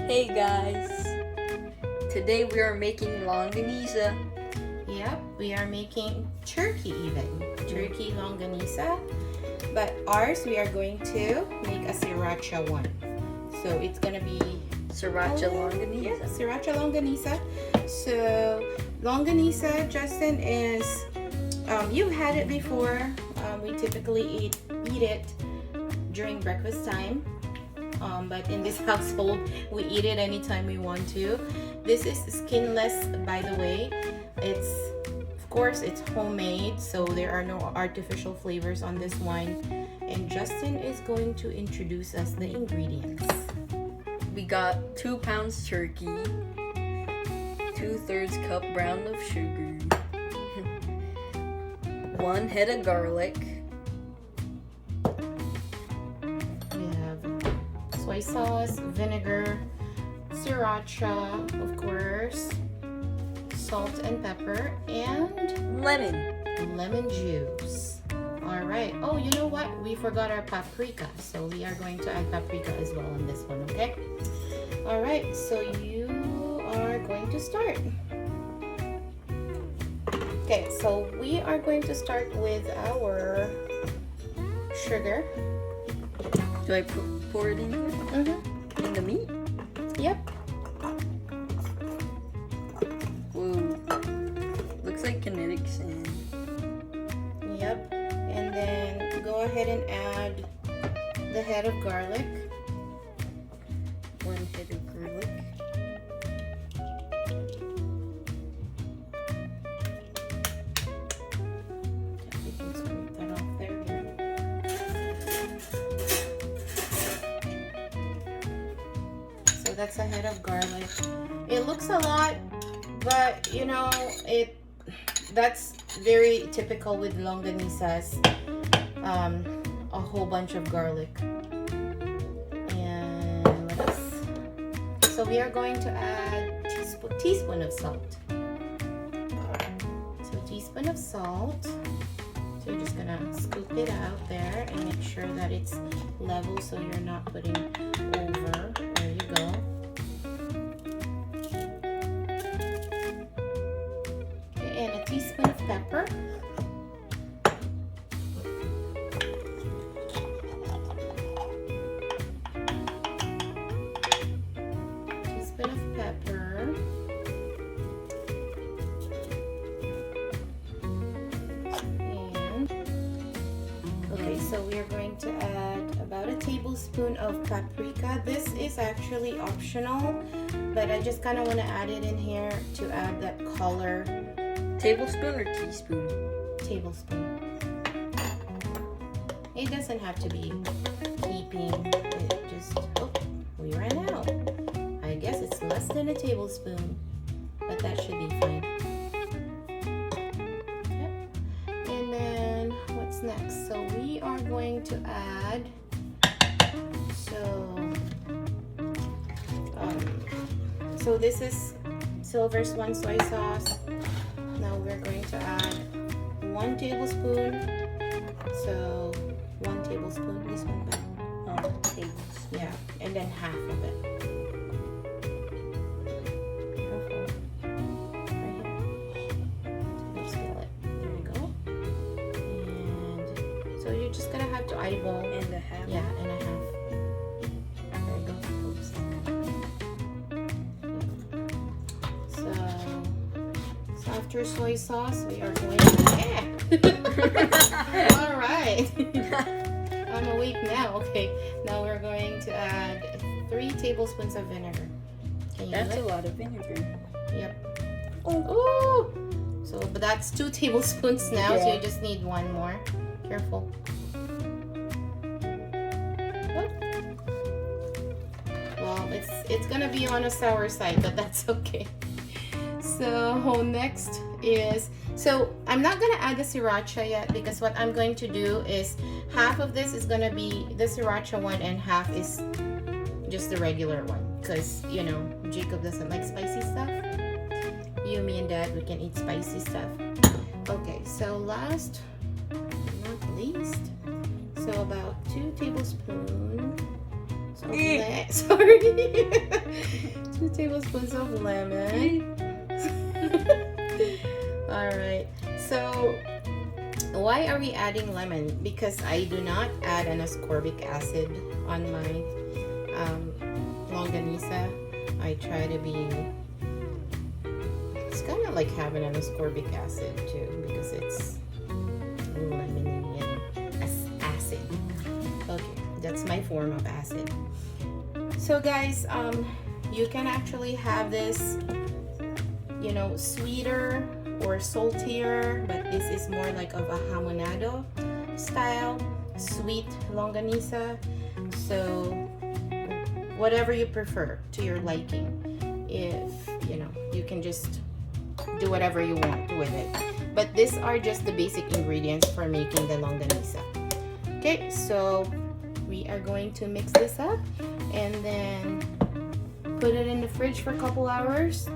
Hey guys! Today we are making Longganisa. Yep, we are making turkey turkey Longganisa. But ours, we are going to make a Sriracha one. So it's gonna be Sriracha Longganisa. Yeah, Sriracha Longganisa. So Longganisa, Justin, is you've had it before. We typically eat it during breakfast time. But in this household, we eat it anytime we want to. This is skinless, by the way. Of course, it's homemade, so there are no artificial flavors on this wine. And Justin is going to introduce us the ingredients. We got 2 pounds turkey, 2/3 cup brown of sugar, 1 head of garlic. Soy sauce, vinegar, sriracha, of course, salt and pepper, and lemon juice. All right. Oh, you know what? We forgot our paprika, so we are going to add paprika as well on this one, okay? All right, so you are going to start. Okay, so we are going to start with our sugar. Do I pour it in here? In the meat? Yep. Whoa. Looks like kinetic sand. Yep. And then go ahead and add the head of garlic. 1 head of garlic. You can scrape that off there. So that's a head of garlic. It looks a lot, but you know, that's very typical with Longganisas. A whole bunch of garlic. And so we are going to add teaspoon of salt. So teaspoon of salt. So you're just gonna scoop it out there and make sure that it's level so you're not putting over. There you go. Okay, and a teaspoon of pepper. Teaspoon of pepper. Okay, so we are going to add about a tablespoon of paprika. This is actually optional, but I just kind of want to add it in here to add that color. Tablespoon or teaspoon? Tablespoon. It doesn't have to be heaping. It just, oh, we ran out. I guess it's less than a tablespoon, but that should be fine. And then what's next? So we are going to add, so this is Silver Swan soy sauce. Now we're going to add 1 tablespoon. So 1 tablespoon, this one back. Tablespoon. Yeah, and then half of it. So you're just gonna have to eyeball. And a half. Yeah, and a half. There you go. Oops. So after soy sauce, we are going to. Yeah. All right. I'm awake now. Okay. Now we're going to add 3 tablespoons of vinegar. That's a lot of vinegar. Yep. Oh. So, but that's 2 tablespoons now. Yeah. So you just need 1 more. Careful. Well, it's gonna be on a sour side, but that's okay. So next is, so I'm not gonna add the sriracha yet because what I'm going to do is half of this is gonna be the sriracha one and half is just the regular one because you know Jacob doesn't like spicy stuff. You, me, and Dad, we can eat spicy stuff. Okay, so last but not least, so about 2 tablespoons. So Sorry. 2 tablespoons of lemon. Alright, so why are we adding lemon? Because I do not add an ascorbic acid on my Longganisa. I try to be, it's kind of like having an ascorbic acid too, because it's lemony and acid. Okay, that's my form of acid. So guys, you can actually have this, you know, sweeter or saltier, but this is more like of a hamonado style, sweet Longganisa. So whatever you prefer to your liking. If, you know, you can just do whatever you want with it. But these are just the basic ingredients for making the Longganisa. Okay, so we are going to mix this up and then put it in the fridge for a couple hours.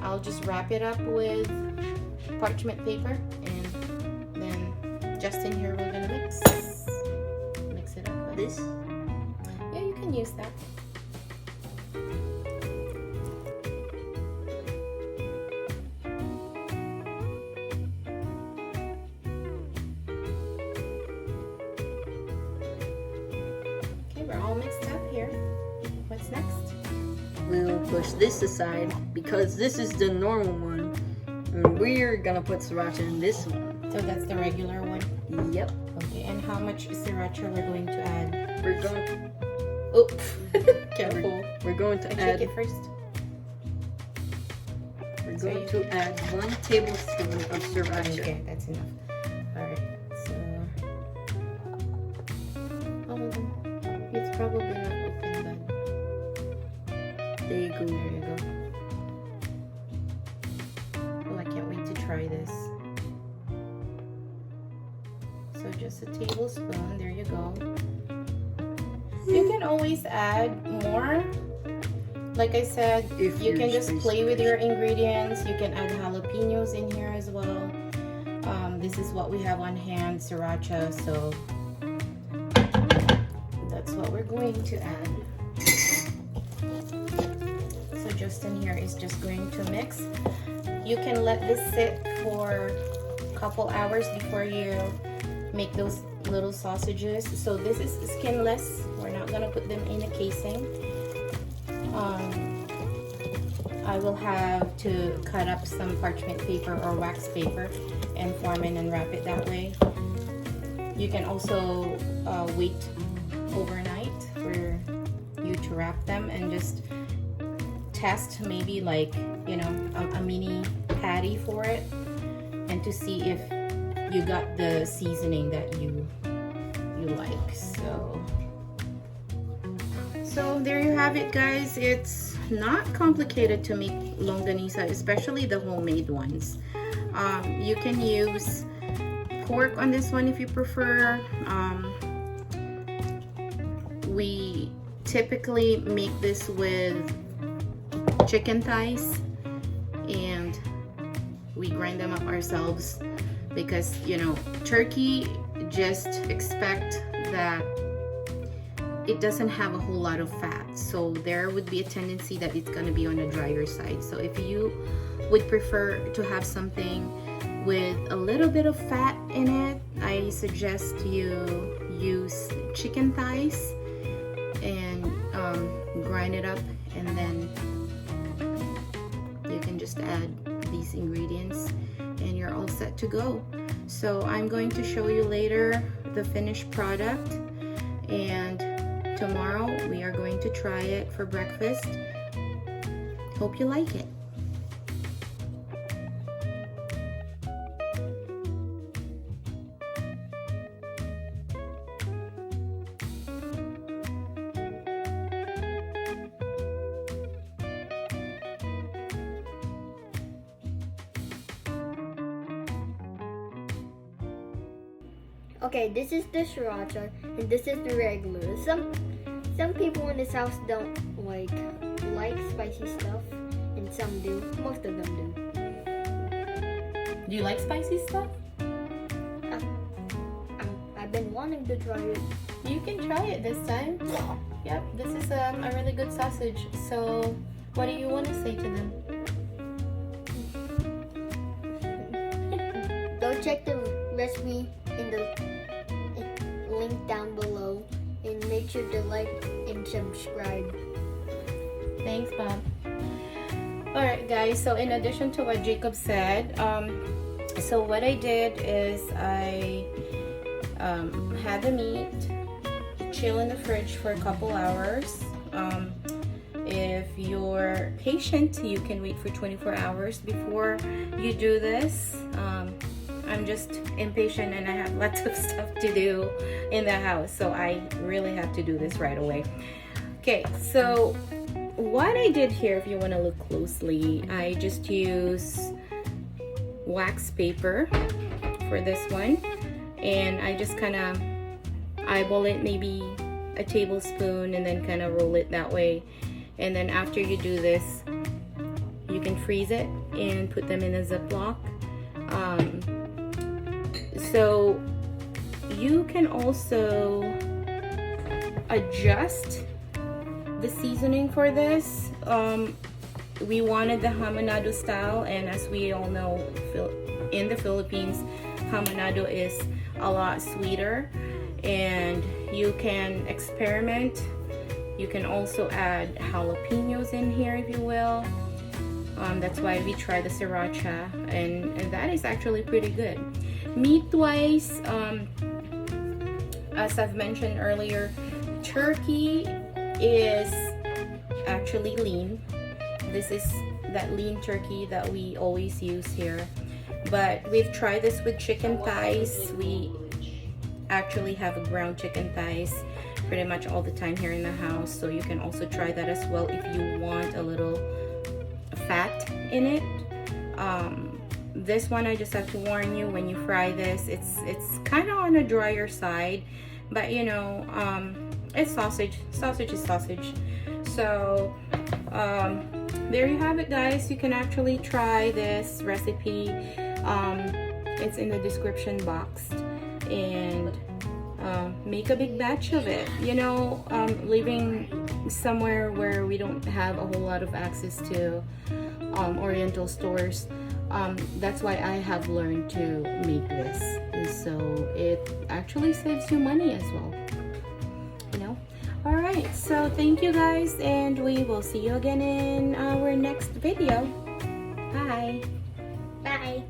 I'll just wrap it up with parchment paper, and then Justin here, we're gonna mix it up with This? Yeah, you can use that. Okay, we're all mixed up here. What's next? We'll push this aside because this is the normal one. And we're gonna put sriracha in this one. So that's the regular one. Yep. Okay, and how much sriracha we're going to add? We're going. Oh, careful. We're going to add. Shake it first. We're going to add 1 tablespoon of sriracha. Okay, that's enough. All right. So, it's probably not open, but There you go. there you go. Oh, I can't wait to try this. So just a tablespoon. There you go. You can always add more. Like I said, If you you're can just spicy. play with your ingredients. You can add jalapenos in here as well. This is what we have on hand, sriracha, so that's what we're going to add. So Justin here is just going to mix. You can let this sit for a couple hours before you make those little sausages. So this is skinless. We're not gonna put them in a casing. I will have to cut up some parchment paper or wax paper and form it and wrap it that way. You can also wait overnight for you to wrap them and just test maybe like, you know, a mini patty for it, and to see if you got the seasoning that you like. So there you have it, guys. It's not complicated to make Longganisa, especially the homemade ones. You can use pork on this one if you prefer. We typically make this with chicken thighs, and we grind them up ourselves because, you know, turkey, just expect that it doesn't have a whole lot of fat, so there would be a tendency that it's going to be on the drier side. So if you would prefer to have something with a little bit of fat in it, I suggest you use chicken thighs and grind it up, and then you can just add these ingredients and you're all set to go. So I'm going to show you later the finished product, and tomorrow we are going to try it for breakfast. Hope you like it. Okay, this is the sriracha and this is the regular. Some people in this house don't like spicy stuff, and some do. Most of them do. Do you like spicy stuff? I've been wanting to try it. You can try it this time. Yep, this is a really good sausage. So, what do you want to say to them? Go check the recipe in the link down below, and make sure to like and subscribe. Thanks, Bob. Alright guys, so in addition to what Jacob said, so what I did is I had the meat chill in the fridge for a couple hours. If you're patient, you can wait for 24 hours before you do this. I'm just impatient and I have lots of stuff to do in the house, so I really have to do this right away. Okay, so what I did here, if you want to look closely, I just use wax paper for this one, and I just kind of eyeball it, maybe a tablespoon, and then kind of roll it that way. And then after you do this, you can freeze it and put them in a Ziploc. So you can also adjust the seasoning for this. We wanted the hamonado style, and as we all know, in the Philippines, hamonado is a lot sweeter, and you can experiment. You can also add jalapenos in here if you will. That's why we try the Sriracha, and that is actually pretty good. Meat-wise, as I've mentioned earlier, turkey is actually lean. This is that lean turkey that we always use here. But we've tried this with chicken thighs. We actually have a ground chicken thighs pretty much all the time here in the house. So you can also try that as well if you want a little fat in it. This one, I just have to warn you, when you fry this, it's kind of on a drier side, but you know, it's sausage. Sausage is sausage. So there you have it, guys. You can actually try this recipe. It's in the description box, and make a big batch of it. You know, living somewhere where we don't have a whole lot of access to Oriental stores, that's why I have learned to make this, so it actually saves you money as well, you know. All right, so thank you guys, and we will see you again in our next video. Bye. Bye.